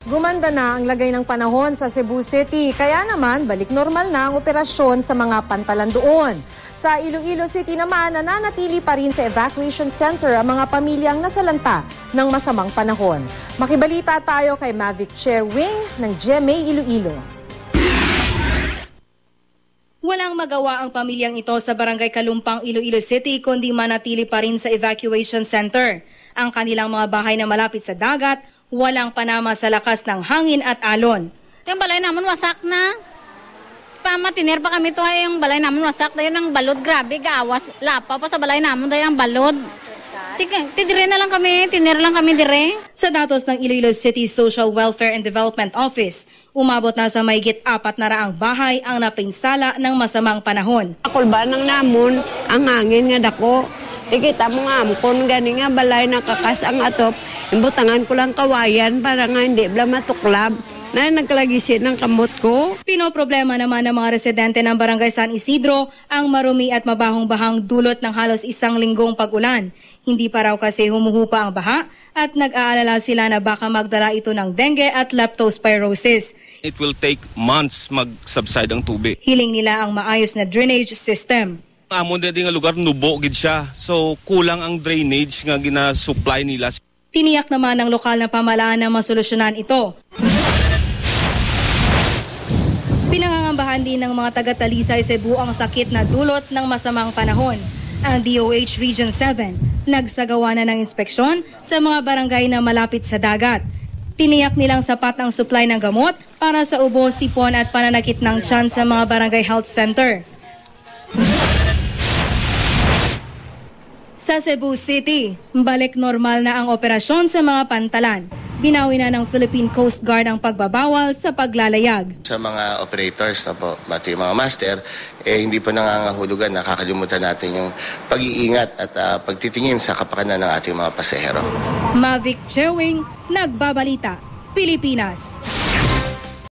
Gumanda na ang lagay ng panahon sa Cebu City, kaya naman balik normal na ang operasyon sa mga pantalan doon. Sa Iloilo City naman, nananatili pa rin sa evacuation center ang mga pamilyang nasalanta ng masamang panahon. Makibalita tayo kay Mavic Chewing ng GMA Iloilo. Walang magawa ang pamilyang ito sa Barangay Kalumpang, Iloilo City kundi manatili pa rin sa evacuation center. Ang kanilang mga bahay na malapit sa dagat, walang panama sa lakas ng hangin at alon. Yung balay naman wasak na. Pamatiner pa kami ito ay yung balay naman wasak. Dahil ang balod, grabe, gawas. Lapa pa sa balay naman dahil ang balod. Tidire na lang kami, tinir lang kami dire. Sa datos ng Iloilo City Social Welfare and Development Office, umabot na sa mahigit 400 bahay ang napinsala ng masamang panahon. Kulba ng namon, ang hangin nga dako. Ikita mo nga, kung gani nga balay nakakas ang atop, imbutangan ko lang kawayan para nga hindi bla matuklab. Na nagkalagisin ng kamot ko. Pinoproblema naman ng mga residente ng Barangay San Isidro ang marumi at mabahong-bahang dulot ng halos 1 linggong pag-ulan. Hindi pa raw kasi humuhupa ang baha at nag-aalala sila na baka magdala ito ng dengue at leptospirosis. It will take months mag-subside ang tubig. Hiling nila ang maayos na drainage system. Amon din nga lugar, nubo gid siya. So kulang ang drainage nga gina-supply nila. Tiniyak naman ng lokal na pamahalaan na masolusyonan ito. Pinangangambahan din ng mga taga-Talisay, Cebu ang sakit na dulot ng masamang panahon. Ang DOH Region 7 nagsagawa na ng inspeksyon sa mga barangay na malapit sa dagat. Tiniyak nilang sapat ang supply ng gamot para sa ubo, sipon at pananakit ng tiyan sa mga barangay health center. Sa Cebu City, balik normal na ang operasyon sa mga pantalan. Binawi na ng Philippine Coast Guard ang pagbabawal sa paglalayag. Sa mga operators na po, pati yung mga master, hindi po nangangahulugan, nakakalimutan natin yung pag-iingat at pagtitingin sa kapakanan ng ating mga pasahero. Mavic Chewing, Nagbabalita, Pilipinas.